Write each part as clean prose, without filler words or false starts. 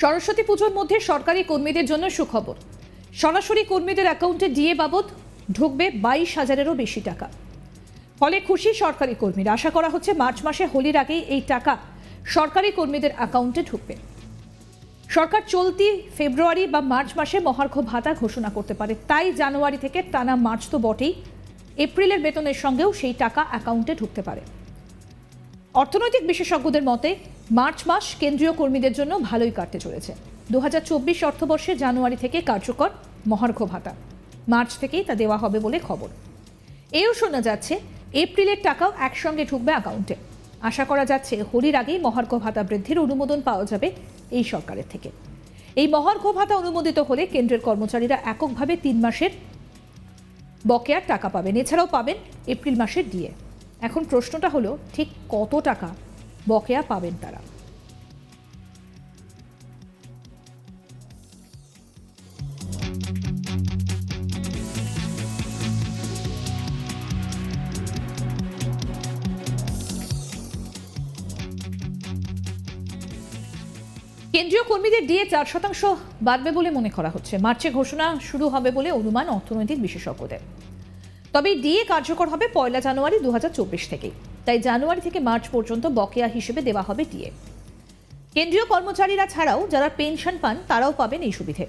সরস্বতী পুজোর মধ্যে সরকারি কর্মীদের জন্য সুখবর। সরাসরি কর্মীদের অ্যাকাউন্টে ডিএ বাবদ ঢুকবে 22,000-এরও বেশি টাকা। ফলে খুশি সরকারি কর্মীরা। আশা করা হচ্ছে মার্চ মাসে হোলির আগেই এই টাকা সরকারি কর্মীদের অ্যাকাউন্টে ঢুকবে। সরকার চলতি ফেব্রুয়ারি বা মার্চ মাসে মহার্ঘ ভাতা ঘোষণা করতে পারে, তাই জানুয়ারি থেকে টানা মার্চ তো বটেই, এপ্রিলের বেতনের সঙ্গেও সেই টাকা অ্যাকাউন্টে ঢুকতে পারে। অর্থনৈতিক বিশেষজ্ঞদের মতে মার্চ মাস কেন্দ্রীয় কর্মীদের জন্য ভালোই কাটতে চলেছে। 2024 অর্থবর্ষে জানুয়ারি থেকে কার্যকর মহার্ঘ ভাতা, মার্চ থেকেই তা দেওয়া হবে বলে খবর। এও শোনা যাচ্ছে এপ্রিলের টাকাও একসঙ্গে ঢুকবে অ্যাকাউন্টে। আশা করা যাচ্ছে হোলির আগেই মহার্ঘ ভাতা বৃদ্ধির অনুমোদন পাওয়া যাবে এই সরকারের থেকে। এই মহার্ঘ ভাতা অনুমোদিত হলে কেন্দ্রের কর্মচারীরা এককভাবে 3 মাসের বকেয়ার টাকা পাবেন, এছাড়াও পাবেন এপ্রিল মাসের ডিএ। এখন প্রশ্নটা হলো ঠিক কত টাকা বকেয়া পাবেন তারা। কেন্দ্রীয় কর্মীদের ডিএ 4% বাড়বে বলে মনে করা হচ্ছে। মার্চে ঘোষণা শুরু হবে বলে অনুমান অর্থনৈতিক বিশেষজ্ঞদের। তবে ডিএ কার্যকর হবে 1 জানুয়ারি 2024 থেকেই, তাই জানুয়ারি থেকে মার্চ পর্যন্ত বকেয়া হিসেবে দেওয়া হবে ডিএ। কেন্দ্রীয় কর্মচারীরা ছাড়াও যারা পেনশন পান তারাও পাবেন এই সুবিধে।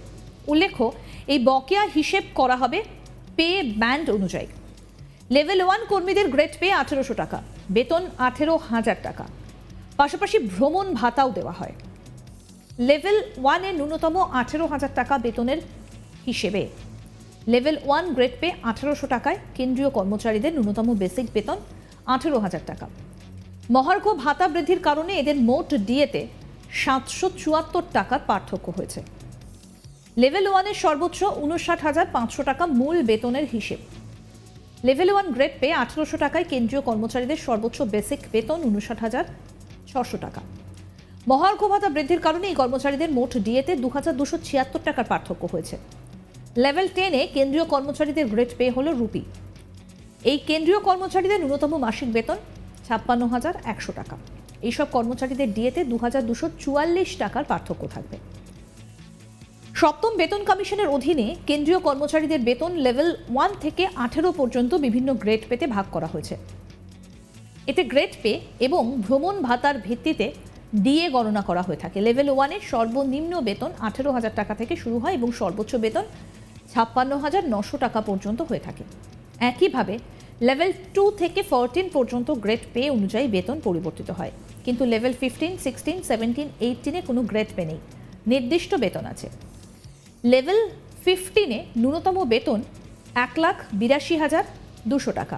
উল্লেখ্য, এই বকেয়া হিসেব করা হবে পে ব্যান্ড অনুযায়ী। লেভেল 1 কর্মীদের গ্রেড পে 1800 টাকা, বেতন 18,000 টাকা। পাশাপাশি ভ্রমণ ভাতাও দেওয়া হয়। লেভেল 1 এ ন্যূনতম 18,000 টাকা বেতনের হিসেবে লেভেল 1 গ্রেড পে 1800 টাকায় কেন্দ্রীয় কর্মচারীদের ন্যূনতম বেসিক বেতন 18,000 টাকা। মহার্ঘ ভাতা বৃদ্ধির কারণে এদের মোট ডিএতে 774 টাকার পার্থক্য হয়েছে। লেভেল 1 এর সর্বোচ্চ 59,500 টাকা মূল বেতনের হিসেব। লেভেল 1 গ্রেড পে 1800 টাকায় কেন্দ্রীয় কর্মচারীদের সর্বোচ্চ বেসিক বেতন 59,600 টাকা। মহার্ঘ ভাতা বৃদ্ধির কারণে এই কর্মচারীদের মোট ডিএতে 2,276 টাকার পার্থক্য হয়েছে। লেভেল 10 এ কেন্দ্রীয় কর্মচারীদের গ্রেড পে হল রুপি। এই কেন্দ্রীয় কর্মচারীদের ন্যূনতম মাসিক বেতন 56,100 টাকা। এইসব কর্মচারীদের ডিএতে 2,244 টাকার পার্থক্য থাকবে। সপ্তম বেতন কমিশনের অধীনে কেন্দ্রীয় কর্মচারীদের বেতন লেভেল 1 থেকে 18 পর্যন্ত বিভিন্ন গ্রেড পেতে ভাগ করা হয়েছে। এতে গ্রেড পে এবং ভ্রমণ ভাতার ভিত্তিতে ডিএ গণনা করা হয়ে থাকে। লেভেল 1 এর সর্বনিম্ন বেতন 18,000 টাকা থেকে শুরু হয় এবং সর্বোচ্চ বেতন 56,900 টাকা পর্যন্ত হয়ে থাকে। একইভাবে লেভেল 2 থেকে 14 পর্যন্ত গ্রেড পে অনুযায়ী বেতন পরিবর্তিত হয়, কিন্তু লেভেল 15, 16, 17, 18 এ কোনো গ্রেড পে নেই, নির্দিষ্ট বেতন আছে। লেভেল 15 এ ন্যূনতম বেতন 1,82,200 টাকা,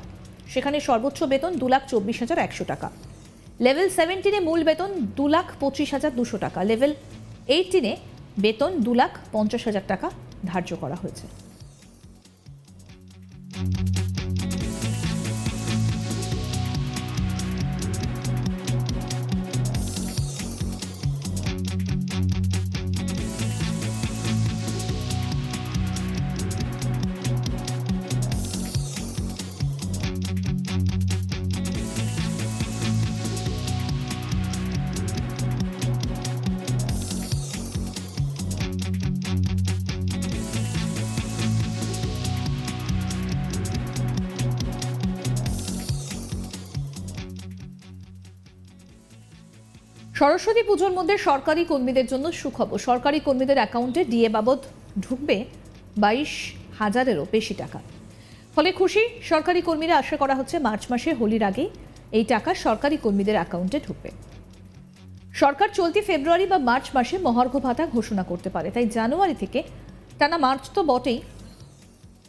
সেখানে সর্বোচ্চ বেতন 2,24,100 টাকা। লেভেল 17 এ মূল বেতন 2,25,200 টাকা। লেভেল 18 এ বেতন 2,50,000 টাকা ধার্য করা হয়েছে। সরস্বতী পুজোর মধ্যে সরকারি কর্মীদের জন্য সুখবর। সরকারি কর্মীদের অ্যাকাউন্টে ডিএ বাবদ ঢুকবে 22,000-এরও বেশি টাকা। ফলে খুশি সরকারি কর্মীরা। আশা করা হচ্ছে মার্চ মাসে হোলির আগেই এই টাকা সরকারি কর্মীদের অ্যাকাউন্টে ঢুকবে। সরকার চলতি ফেব্রুয়ারি বা মার্চ মাসে মহার্ঘ ভাতা ঘোষণা করতে পারে, তাই জানুয়ারি থেকে টানা মার্চ তো বটেই,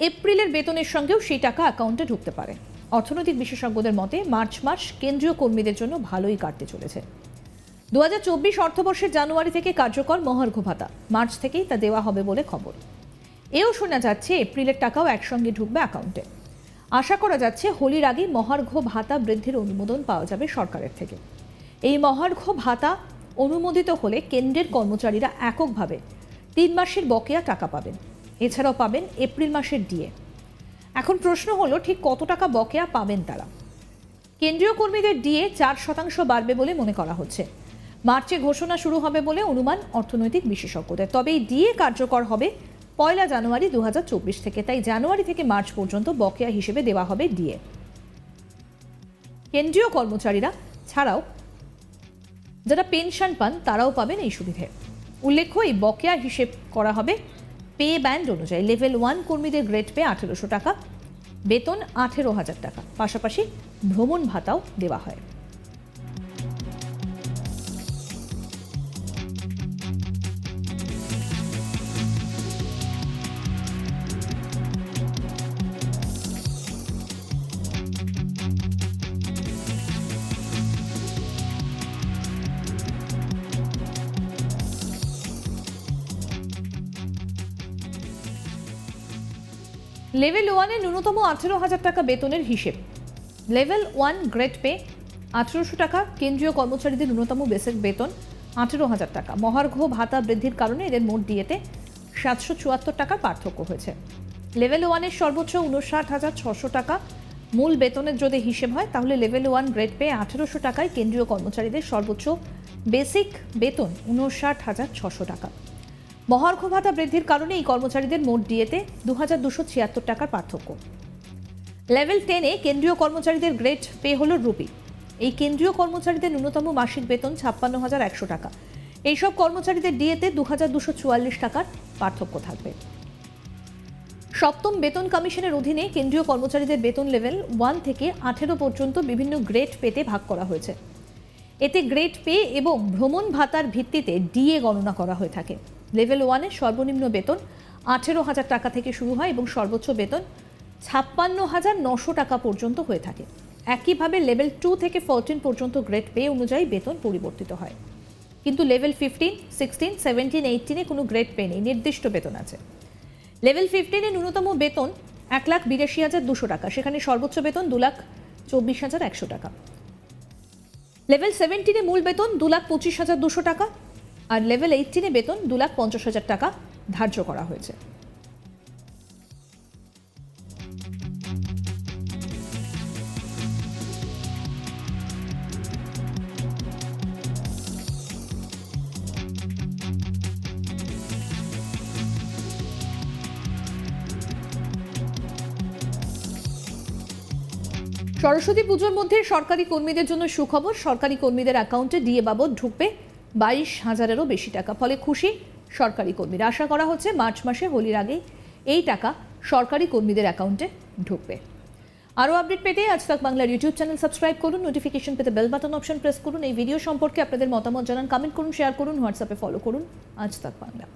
এপ্রিলের বেতনের সঙ্গেও সেই টাকা অ্যাকাউন্টে ঢুকতে পারে। অর্থনৈতিক বিশেষজ্ঞদের মতে মার্চ মাস কেন্দ্রীয় কর্মীদের জন্য ভালোই কাটতে চলেছে। 2024 অর্থবর্ষের জানুয়ারি থেকে কার্যকর মহার্ঘ ভাতা, মার্চ থেকেই তা দেওয়া হবে বলে খবর। এও শোনা যাচ্ছে এপ্রিলের টাকাও একসঙ্গে ঢুকবে অ্যাকাউন্টে। আশা করা যাচ্ছে হোলির আগে মহার্ঘ ভাতা বৃদ্ধির অনুমোদন পাওয়া যাবে সরকারের থেকে। এই মহার্ঘ ভাতা অনুমোদিত হলে কেন্দ্রের কর্মচারীরা এককভাবে 3 মাসের বকেয়া টাকা পাবেন, এছাড়াও পাবেন এপ্রিল মাসের ডিএ। এখন প্রশ্ন হলো ঠিক কত টাকা বকেয়া পাবেন তারা। কেন্দ্রীয় কর্মীদের ডিএ 4% বাড়বে বলে মনে করা হচ্ছে। মার্চে ঘোষণা শুরু হবে বলে অনুমান অর্থনৈতিক বিশেষজ্ঞদের। তবে এই ডিএ কার্যকর হবে 1 জানুয়ারি 2024 থেকে। তাই জানুয়ারি থেকে মার্চ পর্যন্ত বকেয়া হিসেবে দেওয়া হবে ডিএ। কেন্দ্রীয় কর্মচারীরা ছাড়াও যারা পেনশন পান তারাও পাবেন এই সুবিধে। উল্লেখ্য, এই বকেয়া হিসেব করা হবে পে ব্যান্ড অনুযায়ী। লেভেল 1 কর্মীদের গ্রেড পে 1800 টাকা, বেতন 18,000 টাকা, পাশাপাশি ভ্রমণ ভাতাও দেওয়া হয়। লেভেল 1 এ ন্যূনতম 18,000 টাকা বেতনের হিসেব। লেভেল 1 গ্রেড পে 1800 টাকা, কেন্দ্রীয় কর্মচারীদের ন্যূনতম বেসিক বেতন 18,000 টাকা। মহার্ঘ ভাতা বৃদ্ধির কারণে এদের মোট ডিএতে 774 টাকার পার্থক্য হয়েছে। লেভেল 1 এর সর্বোচ্চ 59,600 টাকা মূল বেতনের যদি হিসেব হয়, তাহলে লেভেল 1 গ্রেড পে 1800 টাকায় কেন্দ্রীয় কর্মচারীদের সর্বোচ্চ বেসিক বেতন 59,600 টাকা। মহার্ঘ ভাতা বৃদ্ধির কারণে এই কর্মচারীদের মোট ডিএতে 2,276 টাকার পার্থক্য। লেভেল 10 এ কেন্দ্রীয় কর্মচারীদের গ্রেড পে হল রুপি। এই কেন্দ্রীয় কর্মচারীদের ন্যূনতম মাসিক বেতন 56,100 টাকা। এইসব কর্মচারীদের ডিএতে 2,244 টাকার পার্থক্য থাকবে। সপ্তম বেতন কমিশনের অধীনে কেন্দ্রীয় কর্মচারীদের বেতন লেভেল 1 থেকে 18 পর্যন্ত বিভিন্ন গ্রেড পেতে ভাগ করা হয়েছে। এতে গ্রেড পে এবং ভ্রমণ ভাতার ভিত্তিতে ডিএ গণনা করা হয়ে থাকে। লেভেল 1 এর সর্বনিম্ন বেতন 18,000 টাকা থেকে শুরু হয় এবং সর্বোচ্চ বেতন 56,900 টাকা পর্যন্ত হয়ে থাকে। একইভাবে লেভেল 2 থেকে 14 পর্যন্ত গ্রেড পে অনুযায়ী বেতন পরিবর্তিত হয়। কিন্তু লেভেল 15, 16, 17, 18 এ কোনো গ্রেড পে নেই, নির্দিষ্ট বেতন আছে। লেভেল 15 এ ন্যূনতম বেতন 1,82,200 টাকা, সেখানে সর্বোচ্চ বেতন 2,24,100 টাকা। লেভেল 17 এ মূল বেতন 2,25,200 টাকা, আর লেভেল 18 এ বেতন 2,50,000 টাকা ধার্য করা হয়েছে। সরস্বতী পুজোর মধ্যে সরকারি কর্মীদের জন্য সুখবর। সরকারি কর্মীদের অ্যাকাউন্টে ডিএ বাবদ ঢুকবে 22,000-এরও বেশি টাকা। ফলে খুশি সরকারি কর্মীরা। আশা করা হচ্ছে মার্চ মাসে হোলির আগে এই টাকা সরকারি কর্মীদের অ্যাকাউন্টে ঢুকবে। আরও আপডেট পেতে আজ তাক বাংলার ইউটিউব চ্যানেল সাবস্ক্রাইব করুন, নোটিফিকেশন পেতে বেল বাটন অপশন প্রেস করুন। এই ভিডিও সম্পর্কে আপনাদের মতামত জানান, কমেন্ট করুন, শেয়ার করুন, হোয়াটসঅ্যাপে ফলো করুন আজ তাক বাংলা।